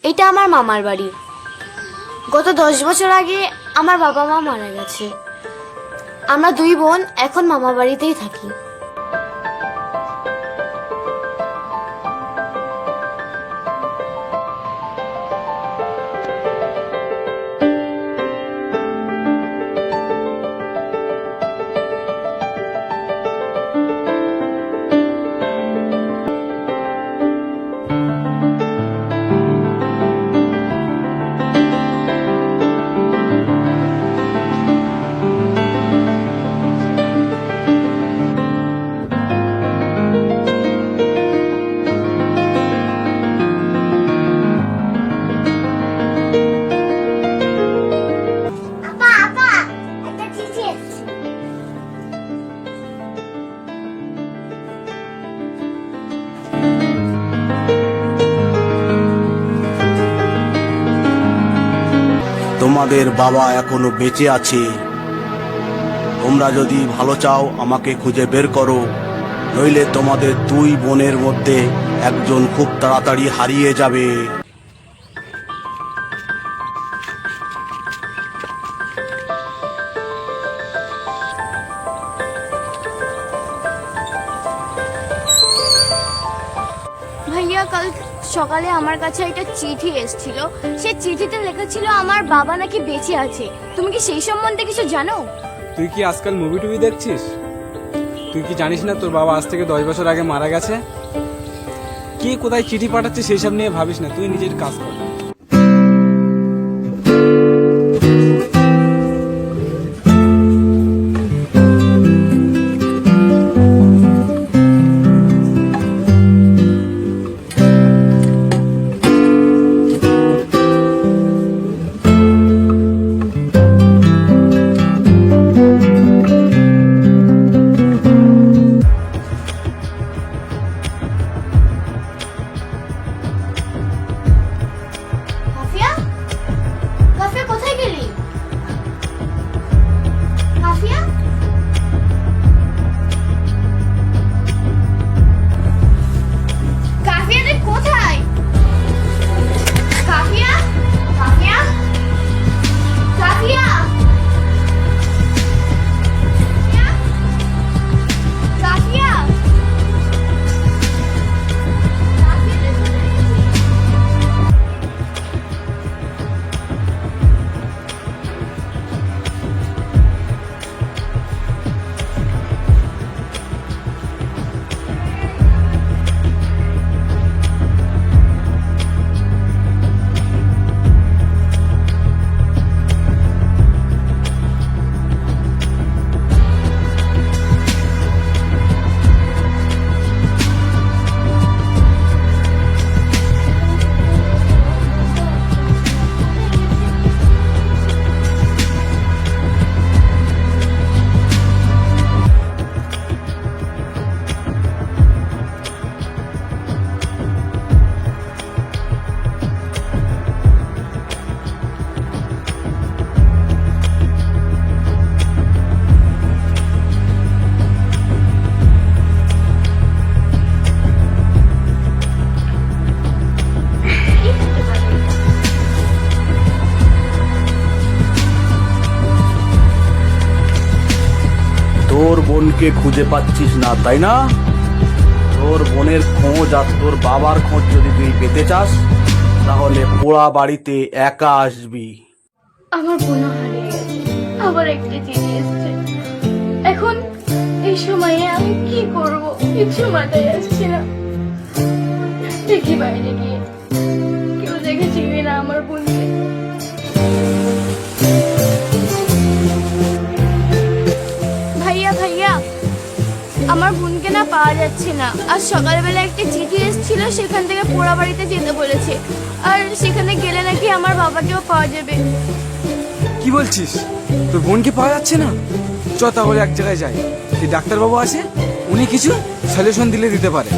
এটা আমার মামার বাড়ি। গত 10 বছর আগে আমার বাবা মা মারা গেছে। আমরা 2 বোন এখন মামা বাড়িতেই থাকি। তোমাদের বাবা এখনো বেঁচে আছে। তোমরা যদি ভালো চাও আমাকে খুঁজে বের করো, নইলে তোমাদের 2 বোনের মধ্যে একজন খুব তাড়াতাড়ি হারিয়ে যাবে। ভাইয়া, কাল সকালে আমার কাছে একটা চিঠি এসেছিল। সে চিঠিতে লেখা ছিল আমার বাবা নাকি বেঁচে আছে। তুমি কি সেই সম্বন্ধে কিছু জানো? তুই কি আজকাল মুভি টুভি দেখছিস? তুই কি জানিস না তোর বাবা আজ থেকে 10 বছর আগে মারা গেছে? কে কোথায় চিঠি পাঠাচ্ছে সেই সব নিয়ে ভাবিস না, তুই নিজের কাজ কর। কাফিয়া, কাফিয়া কোথায় গেলি? কাফিয়া, কাফিয়া তুই কোথায়? কাফিয়া, কাফিয়া, কাফিয়া, কাফিয়া, কাফিয়া, কাফিয়া তুই কোথায় গেছিস? তোর বোনকে খুঁজে পাচ্ছিস না, তাই না? তোর বোনের খোঁজ আর তোর বাবার খোঁজ যদি তুই পেতে চাস, তাহলে পোড়া বাড়িতে একা আসবি। আমার বোন হারিয়ে গেছে, আবার একটা চিঠি এসেছে। এখন এই সময়ে আমি কি করব কিছু মাথায় আসছে না। দেখি বাইরে গিয়ে কেউ দেখেছি কিনা আমার বোনকে। ভাইয়া, ভাইয়া, আমার বোনকে না পাওয়া যাচ্ছে না। আজ সকালবেলা একটা চিঠি এসেছিল, সেখান থেকে পোড়া বাড়িতে যেতে বলেছে। আর সেখানে গেলে নাকি আমার বাবাকেও পাওয়া যাবে। কি বলছিস? তোর বোনকে পাওয়া যাচ্ছে না? চ তাহলে এক জায়গায় যাই, এই ডাক্তারবাবু আছে, উনি কিছু সলিউশন দিলে দিতে পারে।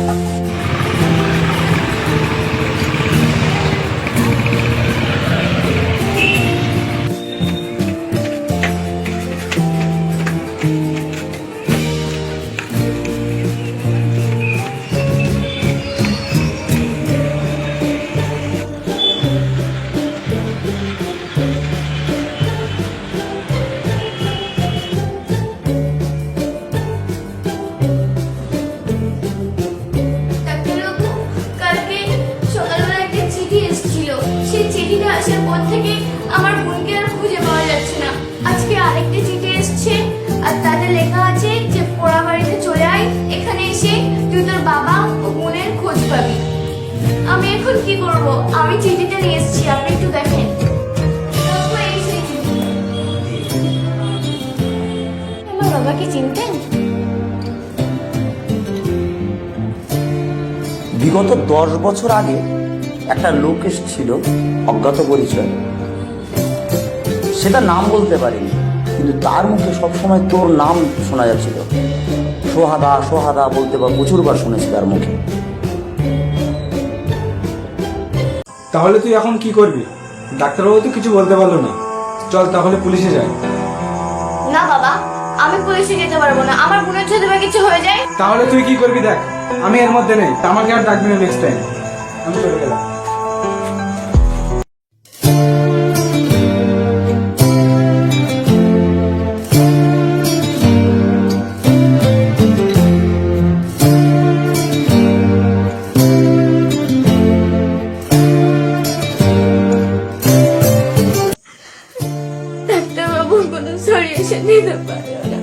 তাহলে বাবা ও বোনের খোঁজ পাবি। আমি এখন কি করব? আমি চিঠিটা নিয়ে এসেছি, আপনি একটু দেখেন। দেখো, এই সেই চিঠি। আমার বাবাকে চিনতেন? বিগত 10 বছর আগে একটা লোক এসেছিল অজ্ঞাত পরিচয়, সেটা নাম বলতে পারিনি, কিন্তু তার মুখে সবসময় তোর নাম শোনা যাচ্ছিল। সোহাদা সোহাদা বলতে বা প্রচুরবার শুনেছি তার মুখে। তাহলে তুই এখন কি করবি? ডাক্তারবাবু তো কিছু বলতে পারলো না। চল তাহলে পুলিশে যাই। না বাবা, আমি পুলিশে যেতে পারবো না। আমার বোনের যদি বা কিছু হয়ে যায়। তাহলে তুই কি করবি দেখ, আমি এর মধ্যে নেই। তা আমাকে আর ডাকবি না নেক্সট টাইম। আমি চলে গেলাম। ডাক্তারবাবু কোনো সলিউশন দিতে পারলো না,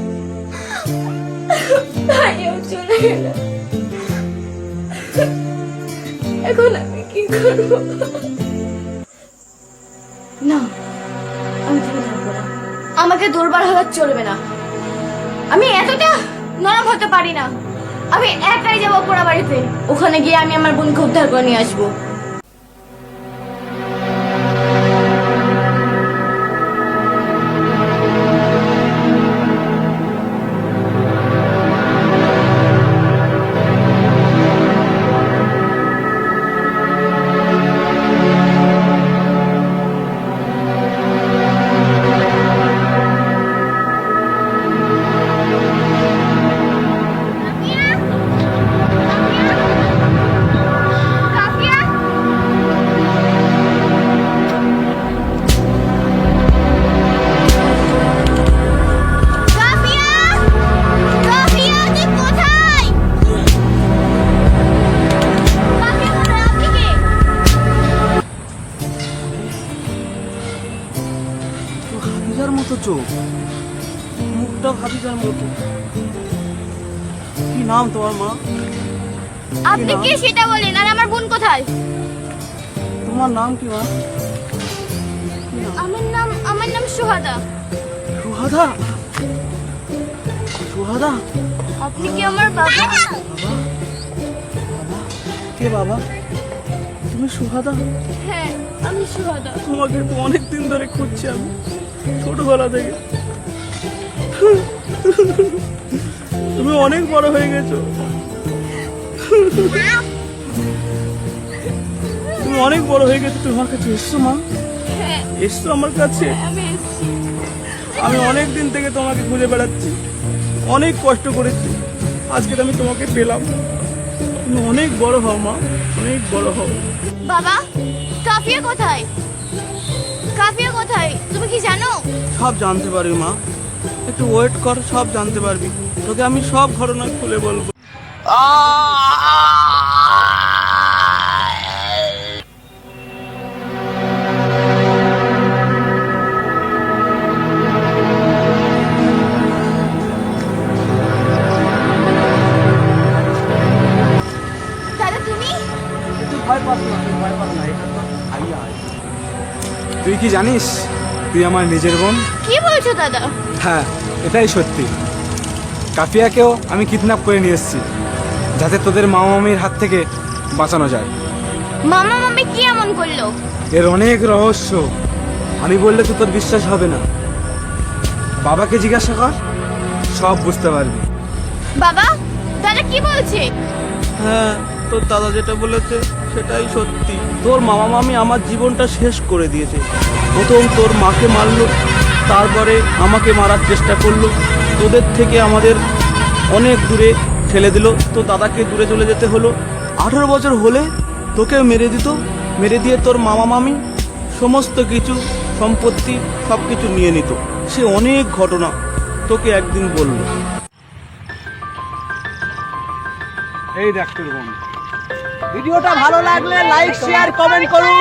ভাইও চলে গেল। এখন আমি কি করব? না, আমি ঠিক থাকবো না। আমাকে দুর্বল হলে চলবে না। আমি এতটা নরম হতে পারি না। আমি একাই যাবো পোড়া বাড়িতে। ওখানে গিয়ে আমি আমার বোনকে উদ্ধার করে নিয়ে আসবো। খাদিজার মতো চোখ, মুখটা খাদিজার মতো। কি নাম তোমার মা? আপনি কি সেটা বলেন, আর আমার বোন কোথায়? তোমার নাম কি মা? আমার নাম সুহাদা। সুহাদা? সুহাদা? আপনি কি আমার বাবা? কে বাবা? তুমি সুহাদা? হ্যাঁ, আমি সুহাদা। তোমাকে তো অনেক দিন ধরে খুঁজছি আমি, ছোটবেলা থেকে। তুমি অনেক বড় হয়ে গেছো। তুমি অনেক বড় হয়ে গেছো। তুমি আমার কাছে এসছো মা? হ্যাঁ, এসছো আমার কাছে? আমি এসেছি। আমি অনেক দিন থেকে তোমাকে খুঁজে বেড়াচ্ছি, অনেক কষ্ট করেছি। আজকে তো আমি তোমাকে পেলাম। তুমি অনেক বড় হও মা, অনেক বড় হও। বাবা, কাফিয়া কোথায়? কাফিয়া কোথায় তুমি কি জানো? সব জানতে পারবি মা, একটু ওয়েট কর, সব জানতে পারবি। তোকে আমি সব ঘটনা খুলে বলবো। দাদা তুমি? তুই ভয় পাস না, তুই ভয় পাস না, এটা তো ভাইয়া। তুই কি জানিস তুই আমার নিজের বোন? কি বলছো দাদা? হ্যাঁ, এটাই সত্যি। কাফিয়াকেও আমি কিডন্যাপ করে নিয়ে এসেছি, যাতে তোদের মামা মামির হাত থেকে বাঁচানো যায়। মামা মামি কি এমন করলো? এর অনেক রহস্য, আমি বললে তো তোর বিশ্বাস হবে না। বাবাকে জিজ্ঞাসা কর, সব বুঝতে পারবি। বাবা, দাদা কি বলছে? হ্যাঁ, তোর দাদা যেটা বলেছে সেটাই সত্যি। তোর মামা মামি আমার জীবনটা শেষ করে দিয়েছে। প্রথম তোর মাকে মারলো, তারপরে আমাকে মারার চেষ্টা করলো। তোদের থেকে আমাদের অনেক দূরে ঠেলে দিল। তো দাদাকে দূরে চলে যেতে হলো। 18 বছর হলে তোকে মেরে দিত। মেরে দিয়ে তোর মামা মামি সমস্ত কিছু সম্পত্তি সব কিছু নিয়ে নিত। সে অনেক ঘটনা তোকে একদিন বললো। এই দেখ তোর বোন। ভিডিওটা ভালো লাগলে লাইক শেয়ার কমেন্ট করুন।